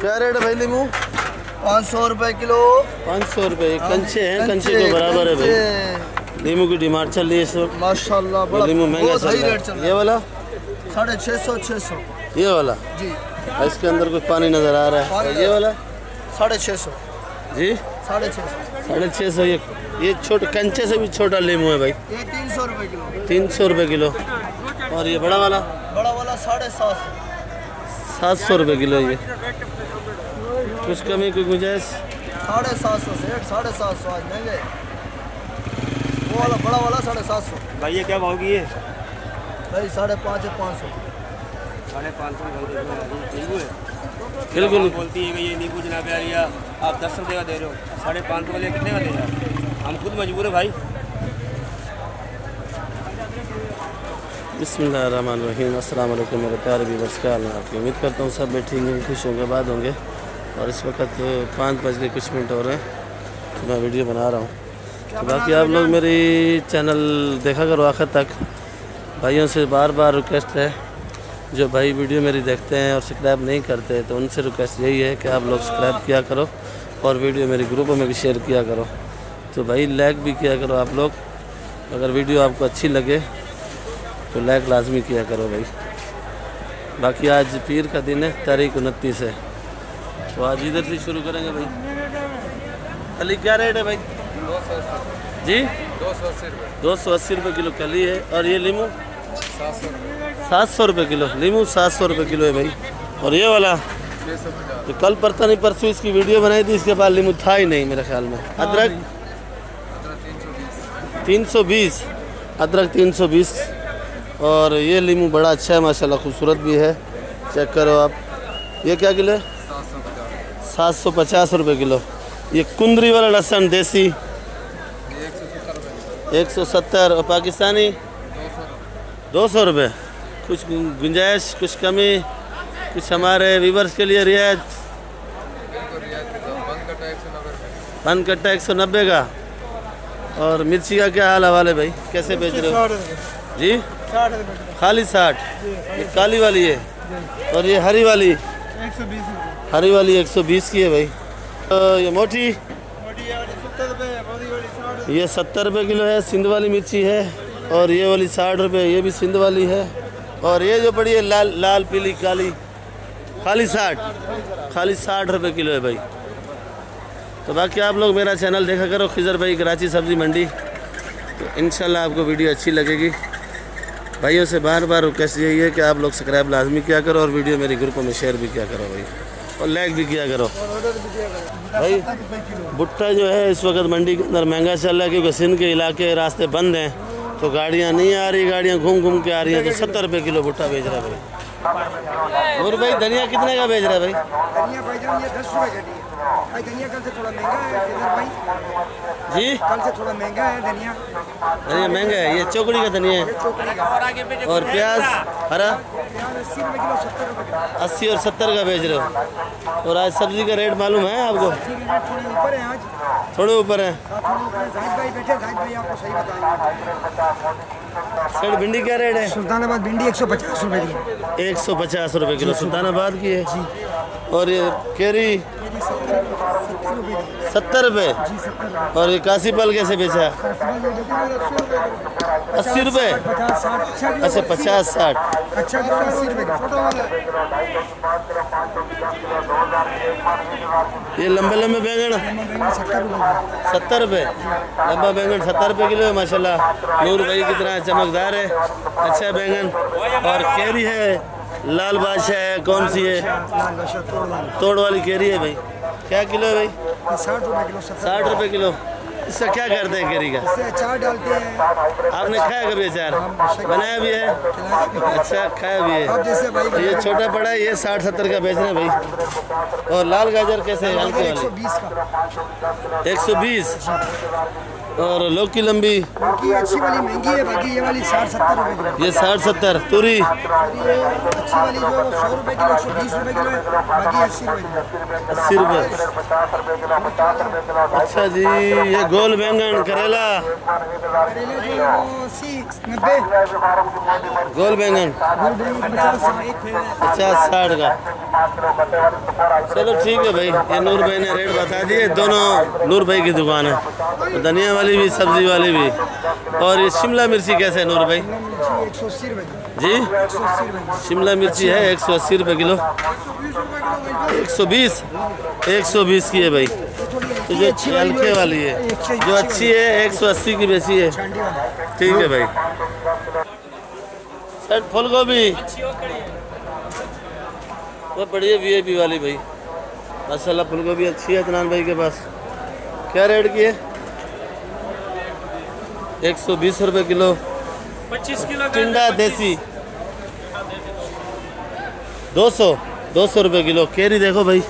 क्या रेट है भाई नींबू? 500 रुपए किलो। 500 रुपये। कंचे हैं, कंचे को बराबर है भाई। नींबू की डिमांड चल रही है इस वक्त माशाल्लाह, बड़ा नींबू महंगा चल रहा है। ये वाला 650 ये वाला जी। इसके अंदर कुछ पानी नज़र आ रहा है। और ये वाला 650 जी 650। 650। ये छोटे कंचे से भी छोटा नींबू है भाई। ये 300 रुपए किलो। 300 रुपये किलो। और ये बड़ा वाला 750। 700 रुपये किलो। ये कुछ कमी कोई गुंजाइश? 750 से 750 आज महंगे। वो वाला बड़ा वाला 750 भाई ये क्या भाव की है? भाई 550 500। 550 नींबू है। बिल्कुल बोलती है कि ये नींबू जनाब यार या आप 10 रुपये का दे रहे हो, 550 वाले कितने का दे रहे हो? हम खुद मजबूर है भाई। बिस्मिल्लाहिर्रहमानिर्रहीम। अस्सलाम वालेकुम मेरे प्यारे व्यूअर्स, क्या हाल है आपकी? उम्मीद करता हूँ सब बैठे होंगे, खुश होंगे, बाद होंगे। और इस वक्त 5 बज के कुछ मिनट हो रहे हैं तो मैं वीडियो बना रहा हूँ। तो बाकी आप लोग मेरी चैनल देखा करो आखिर तक। भाइयों से बार बार रिक्वेस्ट है, जो भाई वीडियो मेरी देखते हैं और सब्सक्राइब नहीं करते तो उनसे रिक्वेस्ट यही है कि आप लोग सब्सक्राइब किया करो और वीडियो मेरे ग्रुपों में भी शेयर किया करो। तो भाई लाइक भी किया करो आप लोग। अगर वीडियो आपको अच्छी लगे तो लाइक लाजमी किया करो भाई। बाकी आज पीर का दिन है, तारीख 29 है, तो आज इधर से शुरू करेंगे भाई। कली क्या रेट है भाई? 280 जी 280 रुपये किलो कली है। और ये नींबू 700 रुपये किलो। नींबू 700 रुपये किलो है भाई। और ये वाला तो कल पता नहीं परसों इसकी वीडियो बनाई थी, इसके बाद नींबू था ही नहीं मेरे ख्याल में। अदरक 320। अदरक 320। और ये नींबू बड़ा अच्छा है माशाल्लाह, खूबसूरत भी है, चेक करो आप। ये क्या किलो है? 750 रुपये किलो। ये कुंदरी वाला लहसुन देसी 170। और पाकिस्तानी 200 रुपये। कुछ गुंजाइश, कुछ कमी, कुछ हमारे व्यूवर्स के लिए रियायत? बंद कट्टा 190 का। और मिर्ची का क्या हाल हवाले भाई, कैसे बेच रहे हो जी? 60 खाली 60। ये काली वाली है। और ये हरी वाली 120 रुपये। हरी वाली 120 की है भाई। तो ये मोटी 70 रुपये। ये 70 रुपये किलो है। सिंध वाली मिर्ची है। और ये वाली 60 रुपये, ये भी सिंध वाली है। और ये जो पड़ी है लाल लाल पीली काली, खाली 60 रुपये किलो है भाई। तो बाकी आप लोग मेरा चैनल देखा करो, खिजर भाई कराची सब्ज़ी मंडी। तो इंशाल्लाह आपको वीडियो अच्छी लगेगी। भाइयों से बार बार रिक्वेस्ट यही है कि आप लोग सब्सक्राइब लाजमी किया करो और वीडियो मेरे ग्रुपों में शेयर भी किया करो भाई, और लाइक भी किया करो भाई। भुट्टा जो है इस वक्त मंडी के अंदर महंगा चल रहा है, क्योंकि सिंध के इलाके रास्ते बंद हैं तो गाड़ियाँ नहीं आ रही, गाड़ियाँ घूम घूम के आ रही हैं। तो 70 रुपये किलो भुट्टा बेच रहा है भाई। और भाई धनिया कितने का बेच रहा है भाई? धनिया भाईजान ये 10 रुपये का भाई। धनिया कल से थोड़ा महंगा है इधर भाई जी। कल से थोड़ा महंगा है धनिया। धनिया महंगा है। ये चौकड़ी का धनिया है। और प्याज हरा 80 रुपये किलो 70 रुपये किलो। 80 और 70 का बेच रहे हो। और आज सब्जी का रेट मालूम है आपको? थोड़े ऊपर है आज, थोड़े ऊपर है। थोड़े ऊपर है। जाहिद भाई बैठे, जाहिद भाई आपको सही बताएंगे। सर भिंडी क्या रेट है? सुल्तानाबाद भिंडी 150 रुपये की है। 150 रुपये किलो सुल्तानाबाद की है। और ये केरी 70 रुपये। और ये काशी पल कैसे बेचा? 80 रुपये। 50 60 अच्छा 50 60। अच्छा 80 रुपये का छोटा वाला। ये लंबे लंबे बैंगन 70 रुपये। लंबा बैंगन 70 रुपये किलो है माशाल्लाह। नूर भाई की तरह चमकदार है, अच्छा बैंगन। और केरी है लाल बादशाह है, कौन सी है? तोड़ वाली केरी है भाई। क्या किलो है भाई? 60 रुपये किलो। 60 रुपये किलो। इसका क्या करते हैं केरी का? इससे अचार डालते हैं। आपने खाया कभी अचार? बनाया भी है? अच्छा खाया भी है। तो ये छोटा पड़ा है, ये 60-70 का बेच रहे हैं भाई। और लाल गाजर कैसे है? हल्के वाले 120 का। 120। और लौकी लंबी बाकी अच्छी वाली महंगी है, बाकी ये वाली 60-70 रुपए किलो। ये 60-70। तूरी ये अच्छी वाली जो 100 रुपए किलो, 120 रुपए किलो है, बाकी 80 रुपए किलो। 80 रुपये। अच्छा जी, ये गोल बैंगन करेला करेले जो 80-90, गोल बैंगन 50-60 का। चलो ठीक है भाई, ये नूर भाई ने रेट बता दिए। दोनों नूर भाई की दुकान है, तो धनिया वाली भी सब्जी वाली भी। और ये शिमला मिर्ची कैसे है नूर भाई? 180 रुपए जी 180 रुपए। शिमला मिर्ची है 180 रुपये किलो। 120 की है भाई। तो जो हल्के वाली है, जो अच्छी है 180 की बेची है। ठीक है भाई। सर फूल गोभी वो बढ़िया VIP वाली भाई, माशाल्लाह। फूल गोभी अच्छी है इतनान भाई के पास। क्या रेट की है? 120 रुपये किलो। 25 किलो टिंडा देसी 200 रुपये किलो। केरी देखो भाई,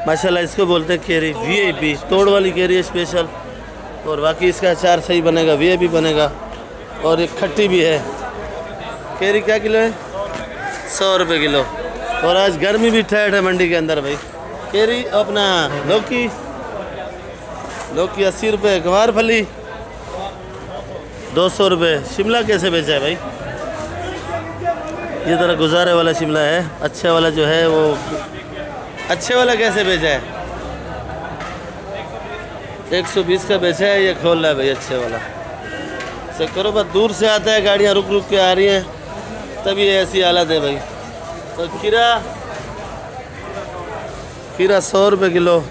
माशाल्लाह, इसको बोलते हैं केरी VIP, तोड़ वाली केरी है स्पेशल। और बाकी इसका अचार सही बनेगा, VIP बनेगा। और एक खट्टी भी है। केरी क्या किलो है? 100 रुपये किलो। और आज गर्मी भी ठहर है मंडी के अंदर भाई। केरी अपना लौकी 80 रुपये। गवार फली 200 रुपये। शिमला कैसे बेचा है भाई? ये तरह गुजारे वाला शिमला है। अच्छे वाला जो है वो, अच्छे वाला कैसे बेचा है? 120 का बेचा है। ये खोल रहा है भाई अच्छे वाला। से करो बस, दूर से आता है, गाड़ियाँ रुक रुक के आ रही हैं, तभी ऐसी हालत है भाई। तो खीरा 100 रुपये किलो।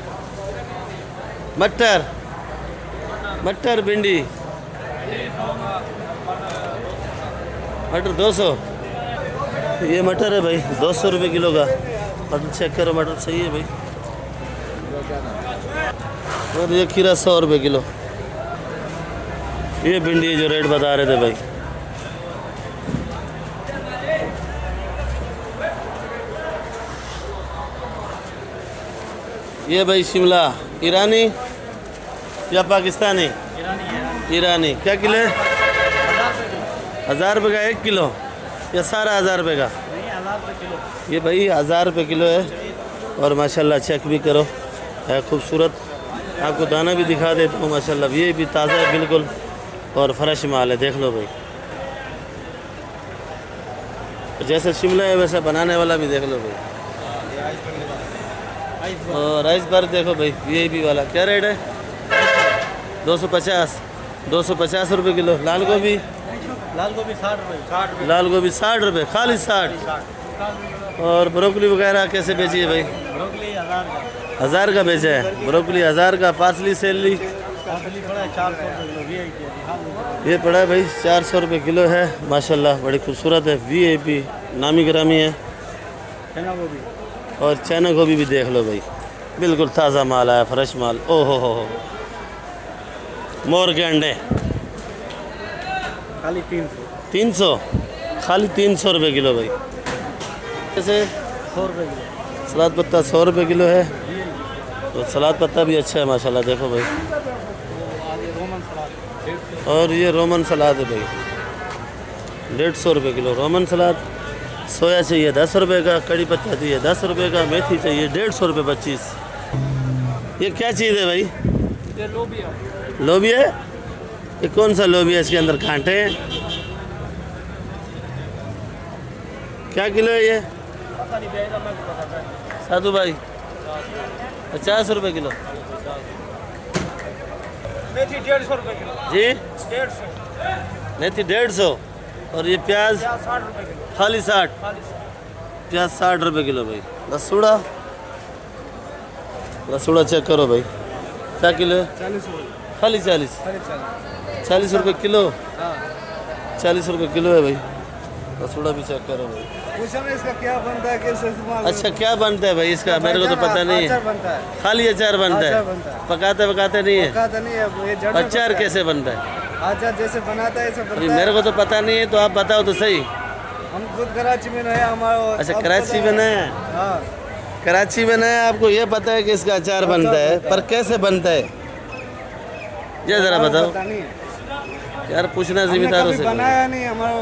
मटर भिंडी मटर 200। ये मटर है भाई 200 रुपये किलो का। मटर चेक करो, मटर सही है भाई। और ये खीरा 100 रुपये किलो। ये भिंडी जो रेट बता रहे थे भाई। ये भाई शिमला ईरानी या पाकिस्तानी? ईरानी क्या किलो है? 1000 रुपये का 1 किलो या सारा 1000 रुपये का? ये भाई 1000 रुपये किलो है। और माशाल्लाह चेक भी करो, है खूबसूरत। आपको दाना भी दिखा देता हूँ माशाल्लाह। ये भी ताज़ा है बिल्कुल और फ्रेश माल है, देख लो भाई। जैसे शिमला है वैसा बनाने वाला भी देख लो भाई। और राइस बार देखो भाई, VIP वाला क्या रेट है? 250 रुपये किलो। लाल गोभी 60 रुपये। लाल गोभी 60 रुपये, खाली 60। और ब्रोकली वगैरह कैसे बेची है भाई? ब्रोकली 1000 का बेचा है ब्रोकली। 1000 का। पार्सली सेलरी ये पड़ा है भाई 400 रुपये किलो है। माशाल्लाह बड़ी खूबसूरत है, VIP नामी गिरामी है। और चना गोभी भी देख लो भाई, बिल्कुल ताज़ा माल आया, फ्रेश माल। ओहो हो मोर के अंडे खाली 300 खाली 300 रुपये किलो भाई। जैसे 100 रुपये किलो। सलाद पत्ता 100 रुपये किलो है। तो सलाद पत्ता भी अच्छा है माशाल्लाह, देखो भाई। और ये रोमन सलाद है भाई 150 रुपये किलो। रोमन सलाद। सोया चाहिए 10 रुपये का, कड़ी पत्ता चाहिए 10 रुपये का, मेथी चाहिए 150 रुपये 25। ये क्या चीज़ है भाई? ये लोबिया। लोबिया? ये कौन सा लोबिया? इसके अंदर कांटे हैं। क्या किलो है ये साधु भाई? 50 रुपये किलो। मेथी 150 रुपये किलो जी 150। मेथी 150। और ये प्याज 60 रुपये किलो। खाली 60। प्याज 60 रुपये किलो भाई। लसूड़ा चेक करो भाई, क्या किलो है? 40 खाली 40 रुपये किलो। 40 रुपये किलो है भाई। लसूड़ा भी चेक करो भाई। पूछो ना इसका क्या बनता है, कैसे इस्तेमाल अच्छा क्या बनता है भाई इसका? मेरे को तो पता नहीं है। अचार बनता है। खाली अचार बनता है, पकाते नहीं है? पकाता नहीं है, ये जड़ में अचार बनता है। कैसे बनता है? अचार जैसे बनाता है ऐसे अभी बनता है। मेरे को तो पता नहीं है, तो आप बताओ तो सही। हम खुद कराची में रहे हमारा। अच्छा कराची में है? हाँ कराची में है, आपको ये पता है कि इसका अचार बनता है, पर कैसे बनता है? ये ज़रा बताओ पता नहीं यार, पूछना हमने जिम्मेदारों कभी से। बनाया नहीं, हमारा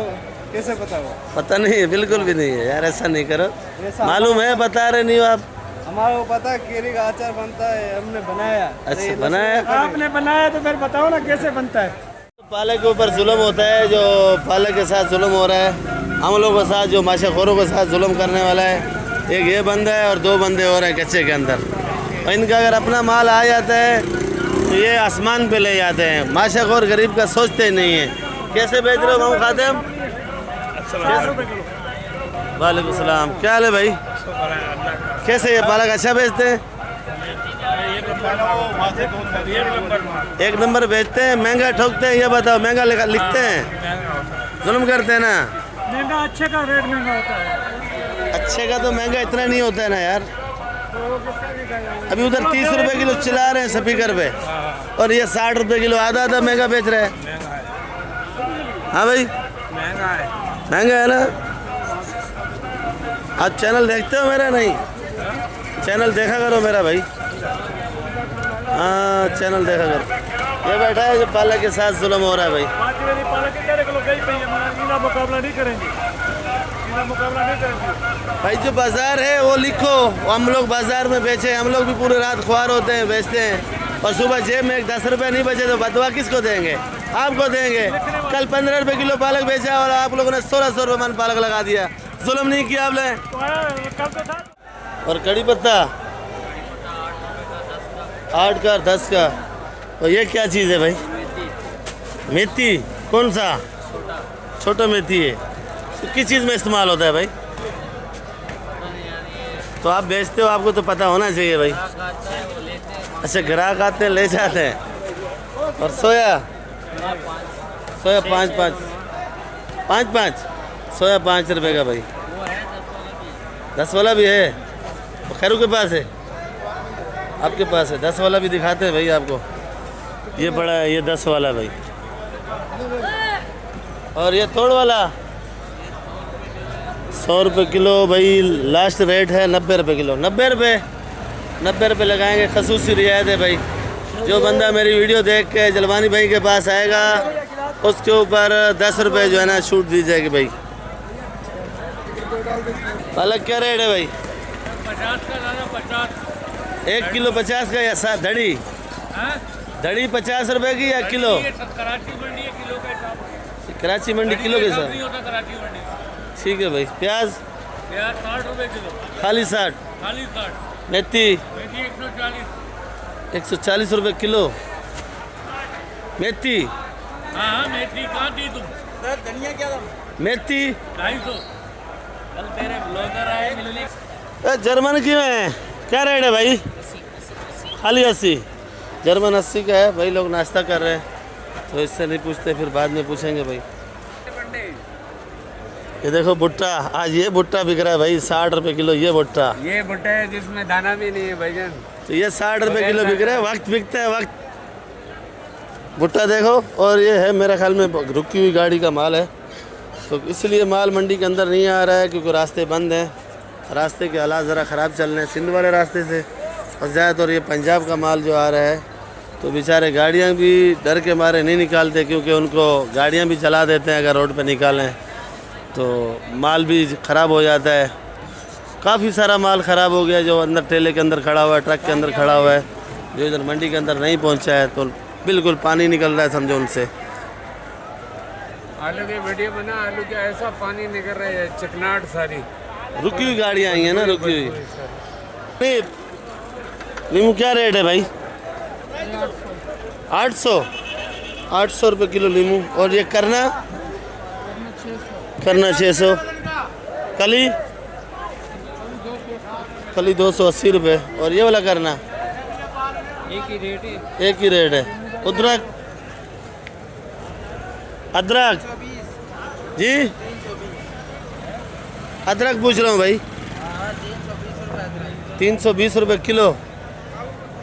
कैसे पता हो? पता नहीं है, बिल्कुल भी नहीं है यार, ऐसा नहीं करो। ऐसा मालूम है, बता रहे नहीं हो आप। हमारे को पता है केरी का अचार बनता है, हमने बनाया। अच्छा बनाया। आपने बनाया तो फिर बताओ ना कैसे बनता है। पालक के ऊपर जुल्म होता है, जो पालक के साथ जुल्म हो रहा है, हमलों के साथ जो माशाखोरों के साथ जुल्म करने वाला है, एक ये बंदा है और 2 बंदे और हैं कच्चे के अंदर। और इनका अगर अपना माल आ जाता है तो ये आसमान पे ले जाते हैं, माशाखोर गरीब का सोचते ही नहीं है। कैसे बेच रहे हो मामू खातिम? वालेकुम सलाम, क्या हाल है भाई? कैसे ये पालक अच्छा बेचते हैं? एक नंबर बेचते हैं, महंगा ठोकते हैं? ये बताओ, महंगा लिखते हैं, जुल्म करते हैं ना? महंगा अच्छे का रेट महंगा होता है। अच्छे का तो महंगा इतना नहीं होता है ना यार। अभी उधर 30 रुपए किलो चिल्ला रहे हैं स्पीकर पे, और ये 60 रुपए किलो आधा आधा महंगा बेच रहे हैं। हाँ भाई महंगा है ना। आप चैनल देखते हो मेरा? नहीं, चैनल देखा करो मेरा भाई। हाँ चैनल देखा करो। ये बैठा है जो पालक के साथ जुल्म हो रहा है भाई। मुकाबला नहीं करेंगे, मुकाबला नहीं करेंगे। भाई जो बाजार है वो लिखो, हम लोग बाजार में बेचे, हम लोग भी पूरे रात ख्वार होते हैं, बेचते हैं, और सुबह जेब में 10 रुपये नहीं बचे तो बदवा किसको देंगे? आपको देंगे। कल 15 रुपये किलो पालक बेचा और आप लोगों ने 1600 रुपये मन पालक लगा दिया। जुल्म नहीं किया आपने? और कड़ी पत्ता 8 का 10 का। और ये क्या चीज़ है भाई? मेथी। कौन सा? छोटा मेथी है। तो किस चीज़ में इस्तेमाल होता है भाई? तो आप बेचते हो, आपको तो पता होना चाहिए भाई। अच्छा, ग्राहक आते हैं ले जाते हैं। और सोया 5 सोया 5 रुपये का भाई। 10 वाला भी है? तो खैरू के पास है, आपके पास है? 10 वाला भी दिखाते हैं भाई आपको। ये बड़ा है, ये 10 वाला भाई। और ये तोड़ वाला 100 रुपये किलो भाई। लास्ट रेट है 90 रुपये किलो। 90 रुपये लगाएंगे, खसूसी रियायत है भाई। जो बंदा मेरी वीडियो देख के जलवानी भाई के पास आएगा उसके ऊपर 10 रुपये जो है ना छूट दी जाएगी भाई। पालक क्या रेट है भाई? 50 का दादा, 50। 1 किलो 50 का या 7 धड़ी? धड़ी 50 रुपये की या किलो? कराची मंडी है किलो का हिसाब। कराची मंडी किलो के साथ? नहीं होता कराची मंडी। ठीक है भाई। प्याज 60 रुपये किलो, खाली 60। खाली 60। मेथी 140। 140 रुपये किलो मेथी। हाँ मेथी कहाँ दी तुम? धनिया क्या दाम? मेथी 250। कल तेरे ब्लॉगर आए मिलने। जर्मन क्यों है? क्या रेट है भाई? खाली 80। जर्मन 80 का है भाई। लोग नाश्ता कर रहे हैं तो इससे नहीं पूछते, फिर बाद में पूछेंगे भाई। ये देखो भुट्टा, आज ये भुट्टा बिक रहा है भाई 60 रुपये किलो। ये भुट्टा, ये भुट्टा है जिसमें दाना भी नहीं है भाईजान। तो ये 60 रुपये किलो बिक रहा है। वक्त बिकता है वक्त। भुट्टा देखो। और ये है मेरे ख्याल में रुकी हुई गाड़ी का माल है, तो इसलिए माल मंडी के अंदर नहीं आ रहा है क्योंकि रास्ते बंद हैं। रास्ते के हालात ज़रा ख़राब चल रहे हैं सिंध वाले रास्ते से, और ज़्यादातर ये पंजाब का माल जो आ रहा है तो बेचारे गाड़ियाँ भी डर के मारे नहीं निकालते, क्योंकि उनको गाड़ियाँ भी चला देते हैं अगर रोड पे निकालें तो माल भी ख़राब हो जाता है। काफ़ी सारा माल ख़राब हो गया जो अंदर ठेले के अंदर खड़ा हुआ है, ट्रक के अंदर खड़ा हुआ है, जो इधर मंडी के अंदर नहीं पहुंचा है, तो बिल्कुल पानी निकल रहा है समझो उनसे। आलू की वीडियो बना, आलू के ऐसा पानी निकल रहा है, चिकनाट सारी। रुकी हुई गाड़ियाँ आई हैं ना, रुकी हुई। नींबू क्या रेट है भाई? 800 रुपये किलो नींबू। और ये करना 600। कली 280 रुपये। और ये वाला करना एक ही रेट है। एक ही रेट है। अदरक जी, अदरक पूछ रहा हूँ भाई। 320 रुपये किलो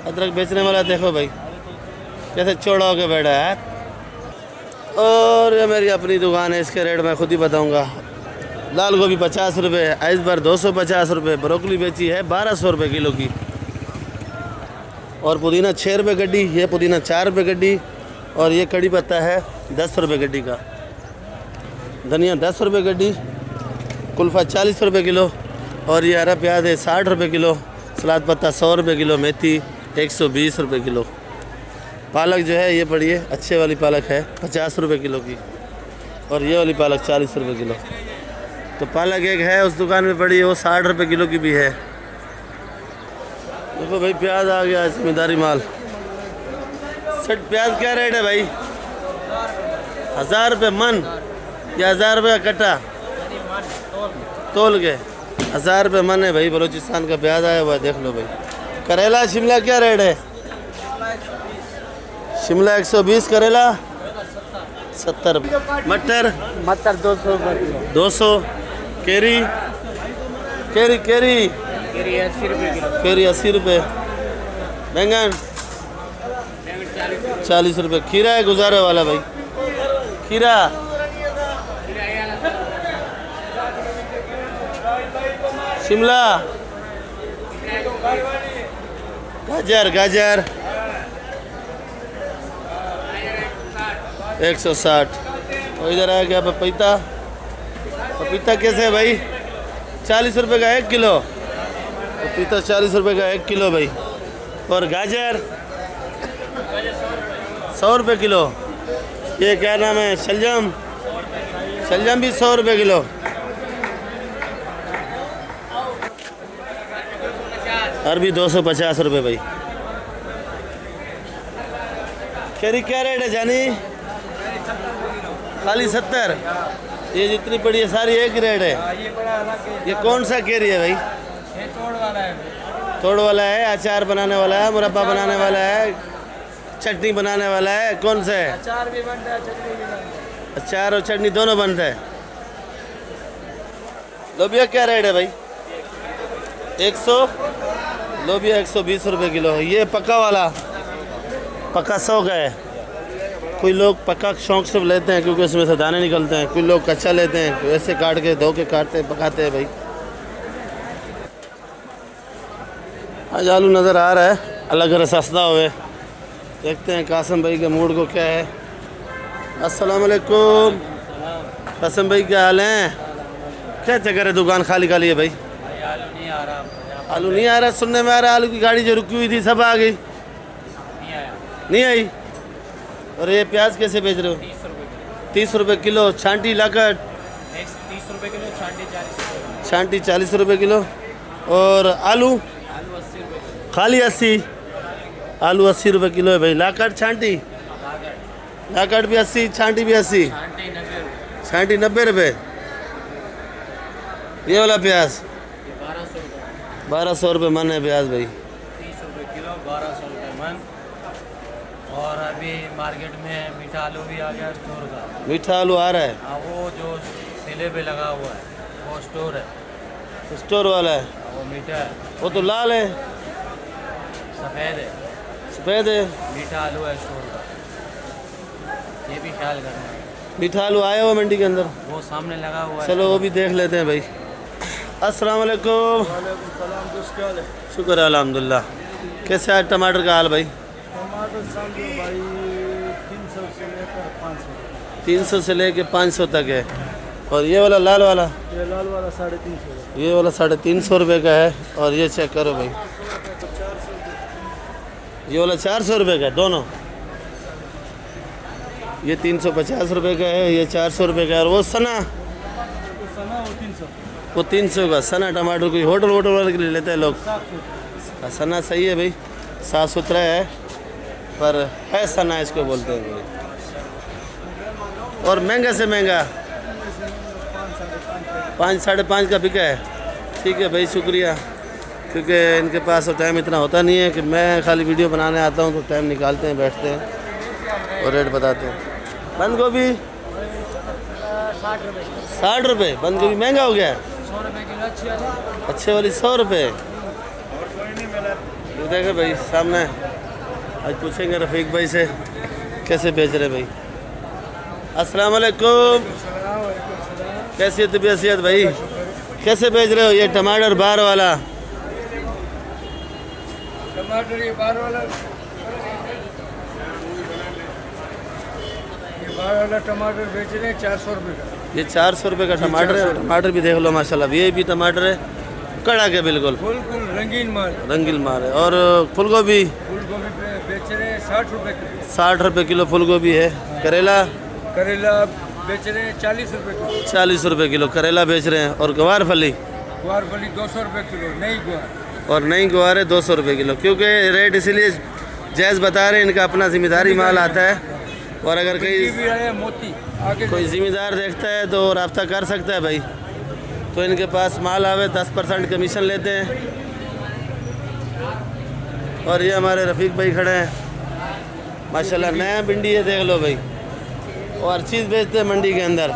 अदरक बेचने वाला। देखो भाई कैसे चौड़ा होके बैठा है। और ये मेरी अपनी दुकान है, इसके रेट मैं खुद ही बताऊंगा। लाल गोभी 50 रुपये, आइसबर 250 रुपये, ब्रोकली बेची है 1200 रुपये किलो की। और पुदीना 6 रुपये गड्डी। ये पुदीना 4 रुपये गड्डी। और ये कड़ी पत्ता है 10 रुपये गड्डी का, धनिया 10 रुपये गड्डी, कुल्फ़ा 40 रुपये किलो, और ये हरा प्याज है 60 रुपये किलो, सलाद पत्ता 100 रुपये किलो, मेथी 120 रुपये किलो। पालक जो है ये पड़ी है, अच्छे वाली पालक है 50 रुपये किलो की, और ये वाली पालक 40 रुपये किलो। तो पालक एक है उस दुकान में पड़ी है, वो 60 रुपये किलो की भी है। देखो भाई प्याज आ गया, जिम्मेदारी माल। सेट प्याज क्या रेट है भाई? 1000 रुपये मन या 1000 रुपये का कट्टा? तोल के 1000 रुपये मन है भाई। बलूचिस्तान का प्याज आया हुआ है, देख लो भाई। करेला शिमला क्या रेट है? शिमला 120, करेला 70 रुपये। मटर 200 रुपये किलो। 200। केरी केरी केरी केरी 80 रुपये किलो। केरी 80 रुपये। बैंगन 40 रुपये। खीरा है गुजारे वाला भाई, खीरा शिमला, गाजर गाजर 160। और इधर आ गया पपीता। पपीता कैसे है भाई? 40 रुपये का 1 किलो। पपीता 40 रुपये का 1 किलो भाई। और गाजर 100 रुपये किलो। ये क्या नाम है? शलजम, शलजम भी 100 रुपये किलो। अरबी 250 रुपये भाई। केरी क्या रेट है जानी? खाली 70। ये जितनी पड़ी है सारी एक ही रेट है। ये कौन सा केरी है भाई? ये तोड़ वाला है। तोड़ वाला है, अचार बनाने वाला है, मुरब्बा बनाने वाला है, चटनी बनाने वाला है। कौन सा है? अचार भी बनता है, चटनी भी बनता है। अचार और चटनी दोनों बनता है। लोबिया क्या रेट है भाई? 100। लोबिया 120 रुपये किलो है। ये पक्का वाला, पक्का 100 का है। कोई लोग पक्का शौक से लेते हैं क्योंकि उसमें से दाने निकलते हैं, कोई लोग कच्चा लेते हैं, कोई ऐसे काट के धो के काटते हैं, पकाते हैं भाई। आज आलू नज़र आ रहा है, अलग अलग सस्ता हुए। देखते हैं कासिम भाई के मूड को क्या है। अस्सलाम वालेकुम कासिम भाई, क्या हाल हैं? क्या चक्कर है, दुकान खाली खाली है भाई? आलू नहीं आ रहा। आलू नहीं आ रहा? सुनने में आ रहा है आलू की गाड़ी जो रुकी हुई थी सब आ गई। नहीं आया। नहीं आई? और ये प्याज कैसे बेच रहे हो? 30 रुपये किलो। 30 रुपये किलो। छांटी लाकट 30 रुपये किलो। छांटी 40 रुपये। छांटी 40 रुपये किलो। और आलू? आलू 80 रुपये किलो। खाली 80। आलू 80 रुपये किलो है भाई। लाकट छांटी? लाकट भी 80, छांटी भी 80। छांटी 90 रुपये। छांटी 90 रुपये। ये वाला प्याज 1200 रुपये। 1200 रुपये मन है प्याज भाई। 30 रुपये किलो, 1200 रुपये मन। और अभी मार्केट में मीठा आलू भी आ गया स्टोर का। मीठा आलू आ रहा है? हाँ, वो जो ठेले पे लगा हुआ है वो स्टोर है। स्टोर वाला है? वो मीठा है। वो तो लाल है, सफ़ेद है। सफ़ेद है। मीठा आलू है स्टोर का, ये भी ख्याल करना है। मीठा आलू आया हुआ मंडी के अंदर? वो सामने लगा हुआ है। चलो वो भी देख लेते हैं भाई। अस्सलाम वालेकुम। वालेकुम सलाम। दोस्त क्या हाल है? शुक्र है अल्हम्दुलिल्लाह। कैसे है टमाटर का हाल भाई? टमाटर समझो भाई 300 से लेकर 500। 300 से लेके 500 तक है। और ये वाला लाल वाला? ये लाल वाला 350। ये वाला 350 रुपये का है। और ये चेक करो भाई, ये वाला 400 रुपये का है दोनों। ये 350 रुपये का है, ये 400 रुपये का है। और वो सना? सना वो 300। वो 300 का सना टमाटर। कोई होटल वोटल वाले के लिए लेते हैं लोग। सना सही है भाई, साफ़ सुथरा है, पर है सना इसको बोलते हैं भाई। और महंगा से महंगा 5 साढ़े 5 का बिका है। ठीक है भाई, शुक्रिया। क्योंकि इनके पास तो टाइम इतना होता नहीं है कि मैं खाली वीडियो बनाने आता हूँ, तो टाइम निकालते हैं, बैठते हैं और रेट बताते हैं। बंद गोभी 60 रुपये। बंद गोभी महंगा हो गया है। 100 रुपये किलो अच्छी वाली। अच्छे वाली 100 रुपये। ये देखे भाई सामने, आज पूछेंगे रफ़ीक भाई से कैसे बेच रहे भाई। अस्सलाम वालेकुम। कैसी है तबीयत भाई? कैसे बेच रहे हो ये टमाटर बार वाला? टमाटर ये बार वाला वाला टमाटर बेच रहे हैं 400 रुपये का। ये 400 रुपये का टमाटर है। टमाटर भी देख लो माशाल्लाह, वीआईपी टमाटर है, कड़ा के बिल्कुल बिल्कुल रंगीन माल। रंगील माल है। और फूलगोभी फूलगोभी बेच रहे हैं 60 रुपये किलो। 60 रुपये किलो फूलगोभी है। करेला करेला बेच रहे हैं 40 रुपये किलो। 40 रुपये किलो करेला बेच रहे हैं। और गवार फली गुआर फली 200 रुपये किलो, नई गुआर। और नई गवार है 200 रुपये किलो, क्योंकि रेट इसीलिए जायज़ बता रहे हैं, इनका अपना जिम्मेदारी माल आता है। और अगर भिंडी कहीं भी आया मोती आगे कोई ज़िम्मेदार देखता है तो रब्ता कर सकता है भाई। तो इनके पास माल आवे 10% कमीशन लेते हैं। और ये हमारे रफ़ीक भाई खड़े हैं माशाल्लाह, नया भिंडी है देख लो भाई। और हर चीज़ बेचते हैं मंडी के अंदर।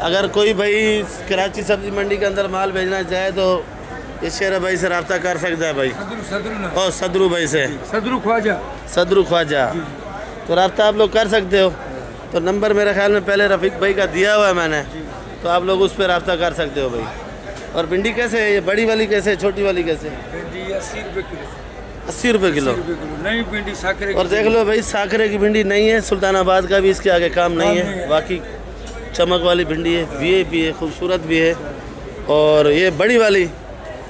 अगर कोई भाई कराची सब्ज़ी मंडी के अंदर माल भेजना चाहे तो इस शेर भाई से रब्ता कर सकता है भाई। और सदरू भाई से, सदरू ख्वाजा। सदरू ख्वाजा, तो रब्ता आप लोग कर सकते हो। तो नंबर मेरे ख्याल में पहले रफ़ीक भाई का दिया हुआ है मैंने, तो आप लोग उस पर रब्ता कर सकते हो भाई। और भिंडी कैसे है? ये बड़ी वाली कैसे है, छोटी वाली कैसे है? भिंडी 80 रुपये किलो। 80 रुपये किलो। नई भिंडी साकरे और देख लो भाई, साकरे की भिंडी नहीं है, सुल्तानाबाद का भी इसके आगे काम नहीं है। बाकी चमक वाली भिंडी है, वीआईपी है, खूबसूरत भी है। और ये बड़ी वाली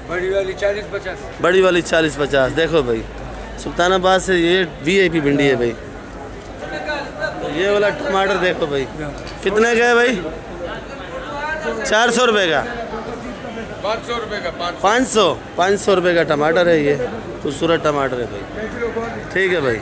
40-50। बड़ी वाली 40-50। देखो भाई, सुल्तानाबाद से ये वीआईपी भिंडी है भाई। ये वाला टमाटर देखो भाई, कितने का है भाई? 400 रुपये का, 500 रुपये का। 500 रुपये का टमाटर है। ये खूबसूरत टमाटर है भाई। ठीक है भाई,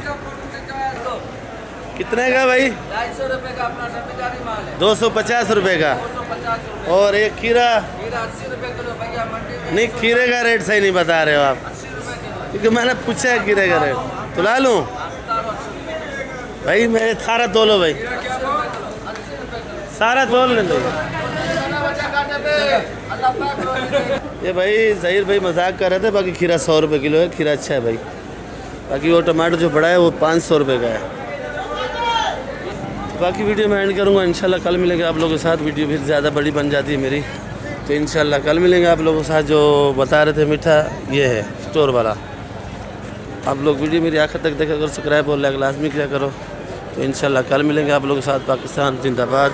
कितने का भाई? 250 रुपये का अपना जिम्मेदारी माल है। 250 रुपये का। 250 रुपये। और एक खीरा? खीरा 80 रुपये किलो भैया मंडी में। नहीं, खीरे का रेट सही नहीं बता रहे हो आप, 80 रुपये किलो। क्योंकि मैंने पूछा है खीरे का रेट। तो ला लूँ भाई? मैं सारा तोलो भाई, सारा तोल ले लो। ये भाई ज़हीर भाई मजाक कर रहे थे। बाकी खीरा 100 रुपये किलो है, खीरा अच्छा है भाई। बाकी वो टमाटर जो बड़ा है वो 500 रुपये का है। बाकी वीडियो मैं एंड करूँगा इंशाल्लाह। कल मिलेंगे आप लोगों के साथ, वीडियो फिर ज़्यादा बड़ी बन जाती है मेरी, तो इंशाल्लाह कल मिलेंगे आप लोगों के साथ। जो बता रहे थे मीठा ये है स्टोर वाला। आप लोग वीडियो मेरी आखिर तक देखा करो, सब्सक्राइब और लाइक लाजमी किया करो। तो इंशाल्लाह कल मिलेंगे आप लोगों के साथ। पाकिस्तान जिंदाबाद।